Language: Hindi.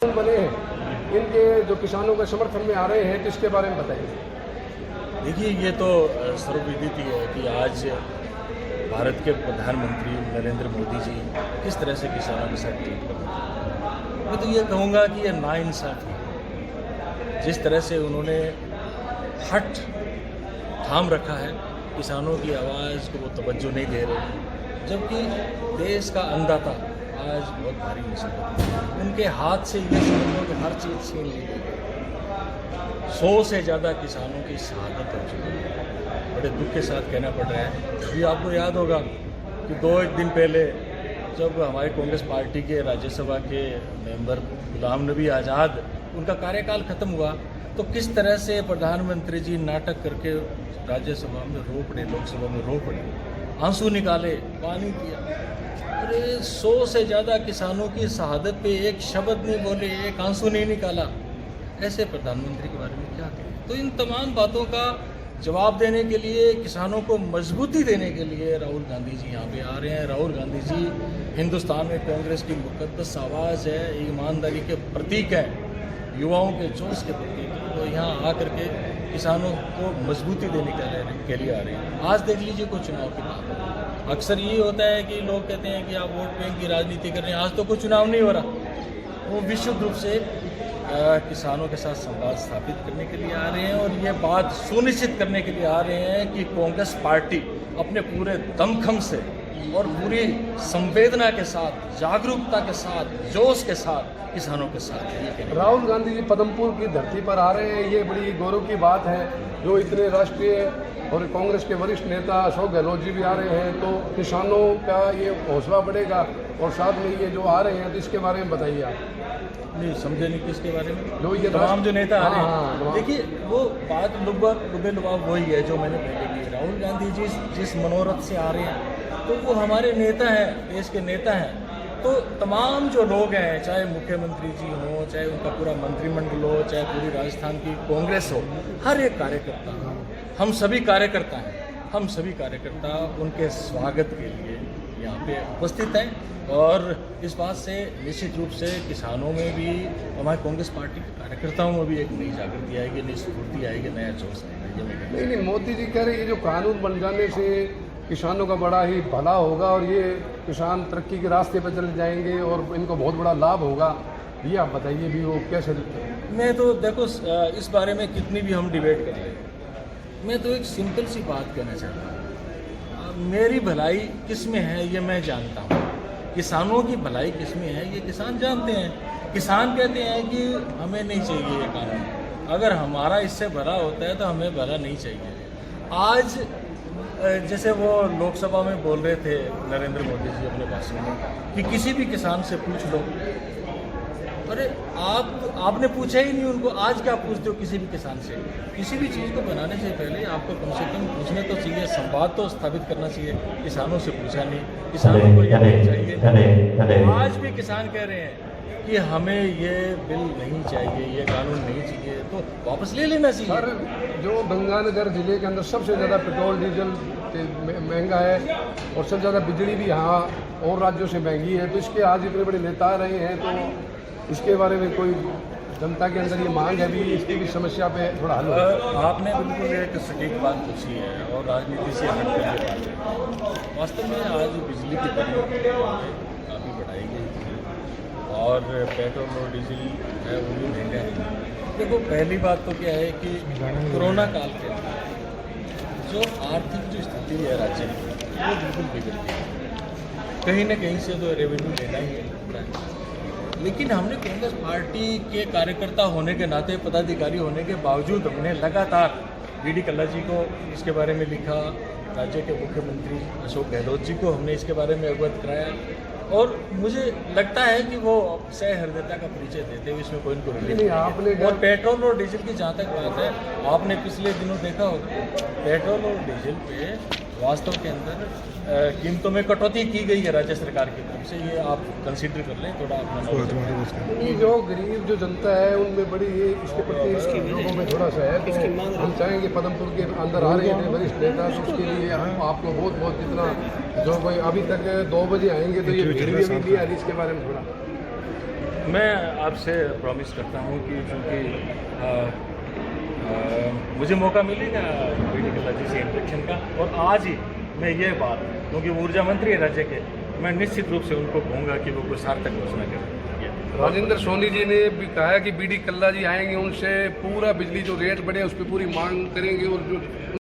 बने हैं इनके जो किसानों के समर्थन में आ रहे हैं, तो इसके बारे में बताइए। देखिए, ये तो सर्वविदित ही है कि आज भारत के प्रधानमंत्री नरेंद्र मोदी जी किस तरह से किसानों के साथ ट्रीट कर रहे हैं। मैं तो ये कहूँगा कि ये नाइंसाफ़ी है। जिस तरह से उन्होंने हट थाम रखा है, किसानों की आवाज़ को वो तवज्जो नहीं दे रहे, जबकि देश का अन्नदाता आज बहुत भारी मुसीबत है। उनके हाथ से ये समझो कि हर चीज़ छीन ली गई। 100 से ज़्यादा किसानों की शहादत हो चुकी है। बड़े दुख के साथ कहना पड़ रहा है। अभी आपको याद होगा कि 2-1 दिन पहले जब हमारी कांग्रेस पार्टी के राज्यसभा के मेंबर गुलाम नबी आज़ाद उनका कार्यकाल ख़त्म हुआ, तो किस तरह से प्रधानमंत्री जी नाटक करके राज्यसभा में रो पड़े, लोकसभा में रो पड़े, आंसू निकाले, पानी पिया। अरे 100 से ज़्यादा किसानों की शहादत पे एक शब्द नहीं बोले, एक आंसू नहीं निकाला। ऐसे प्रधानमंत्री के बारे में क्या कहें। तो इन तमाम बातों का जवाब देने के लिए, किसानों को मजबूती देने के लिए राहुल गांधी जी यहाँ पे आ रहे हैं। राहुल गांधी जी हिंदुस्तान में कांग्रेस की मुकद्दस आवाज़ है, ईमानदारी के प्रतीक हैं, युवाओं के जोश के प्रतीक हैं। तो यहाँ आकर के किसानों को मजबूती देने के लिए आ रहे हैं। आज देख लीजिए कोई चुनाव की बात, अक्सर ये होता है कि लोग कहते हैं कि आप वोट बैंक की राजनीति कर रहे हैं। आज तो कोई चुनाव नहीं हो रहा। वो विशुद्ध रूप से किसानों के साथ संवाद स्थापित करने के लिए आ रहे हैं और ये बात सुनिश्चित करने के लिए आ रहे हैं कि कांग्रेस पार्टी अपने पूरे दमखम से और पूरी संवेदना के साथ, जागरूकता के साथ, जोश के साथ किसानों के साथ है। राहुल गांधी जी पदमपुर की धरती पर आ रहे हैं, ये बड़ी गौरव की बात है। जो इतने राष्ट्रीय और कांग्रेस के वरिष्ठ नेता अशोक गहलोत जी भी आ रहे हैं, तो किसानों का ये हौसला बढ़ेगा। और साथ में ये जो आ रहे हैं, तो इसके बारे में बताइए आप। नहीं समझे नहीं किसके बारे में। जो ये तमाम जो नेता आ रहे हैं, हाँ, देखिए वो बात लुबे लुबाव वही है जो मैंने पहले की। राहुल गांधी जी जिस मनोरथ से आ रहे हैं, तो वो हमारे नेता हैं, देश के नेता हैं। तो तमाम जो लोग हैं, चाहे मुख्यमंत्री जी हों, चाहे उनका पूरा मंत्रिमंडल हो, चाहे पूरी राजस्थान की कांग्रेस हो, हर एक कार्यकर्ता, हम सभी कार्यकर्ता हैं, हम सभी कार्यकर्ता उनके स्वागत के लिए यहाँ पे उपस्थित हैं। और इस बात से निश्चित रूप से किसानों में भी, हमारे कांग्रेस पार्टी के कार्यकर्ताओं में भी एक नई जागृति आएगी, नई स्फूर्ति आएगी, नया जोश आएगा। नहीं, मोदी जी कह रहे हैं ये जो कानून बन जाने से किसानों का बड़ा ही भला होगा और ये किसान तरक्की के रास्ते पर चले जाएंगे और इनको बहुत बड़ा लाभ होगा। ये आप बताइए भी वो कैसे। मैं तो देखो इस बारे में कितनी भी हम डिबेट कर लें, मैं तो एक सिंपल सी बात कहना चाहता हूँ। मेरी भलाई किस में है ये मैं जानता हूँ, किसानों की भलाई किस में है ये किसान जानते हैं। किसान कहते हैं कि हमें नहीं चाहिए ये कानून, अगर हमारा इससे भला होता है तो हमें भला नहीं चाहिए। आज जैसे वो लोकसभा में बोल रहे थे नरेंद्र मोदी जी अपने भाषण में कि किसी भी किसान से पूछ लो। अरे आपने पूछा ही नहीं उनको, आज क्या पूछते हो किसी भी किसान से। किसी भी चीज़ को बनाने से पहले आपको कम से कम पूछने तो चाहिए, संवाद तो स्थापित करना चाहिए। किसानों से पूछा नहीं, किसानों को ये नहीं चाहिए। आज भी किसान कह रहे हैं कि हमें ये बिल नहीं चाहिए, ये कानून नहीं चाहिए, तो वापस ले लेना चाहिए। सर, जो गंगानगर जिले के अंदर सबसे ज़्यादा पेट्रोल डीजल महंगा है और सबसे ज़्यादा बिजली भी यहाँ और राज्यों से महंगी है, तो इसके आज इतने बड़े नेता आ रहे हैं, तो इसके बारे में कोई जनता के अंदर ये मांग है भी, इसकी भी समस्या पे थोड़ा हल हो। आपने बिल्कुल एक सटीक बात पूछी है और राजनीति से हट कर ये बात है। वास्तव में आज बिजली की दरें काफ़ी बढ़ाई गई थी और पेट्रोल और डीजल है वो भी महंगा है। देखो पहली बात तो क्या है कि कोरोना काल के जो आर्थिक जो स्थिति है राज्य की, वो बिल्कुल बिगड़ गई। कहीं ना कहीं से तो रेवेन्यू लेना ही है। लेकिन हमने कांग्रेस पार्टी के कार्यकर्ता होने के नाते, पदाधिकारी होने के बावजूद हमने लगातार डी कल्ला जी को इसके बारे में लिखा, राज्य के मुख्यमंत्री अशोक गहलोत जी को हमने इसके बारे में अवगत कराया और मुझे लगता है कि वो सहृदयता का परिचय देते हुए इसमें कोई इनको रिलीफ। और पेट्रोल और डीजल की जहाँ तक बात है, आपने पिछले दिनों देखा होगा पेट्रोल और डीजल पे वास्तव के अंदर कीमतों में कटौती की गई है राज्य सरकार की तरफ से। ये आप कंसीडर कर लें थोड़ा अपना। जो गरीब जो जनता है उनमें बड़ी इसके प्रति लोगों में थोड़ा सा है, तो हम चाहेंगे पदमपुर के अंदर आ रहे थे वरिष्ठ नेता, तो उसके लिए हम आपको बहुत बहुत जितना जो कोई अभी तक 2 बजे आएंगे तो ये भीड़ भी अभी नहीं आ रही, इसके बारे में थोड़ा मैं आपसे प्रॉमिस करता हूँ कि चूँकि मुझे मौका मिलेगा बीडी कल्ला जी से इंटरेक्शन का, और आज ही मैं ये बात, क्योंकि वो ऊर्जा मंत्री है राज्य के, मैं निश्चित रूप से उनको कहूँगा कि वो कोई सार्थक घोषणा करें। राजेंद्र सोनी जी ने भी कहा कि बीडी कल्ला जी आएंगे, उनसे पूरा बिजली जो रेट बढ़े उस पर पूरी मांग करेंगे, और जो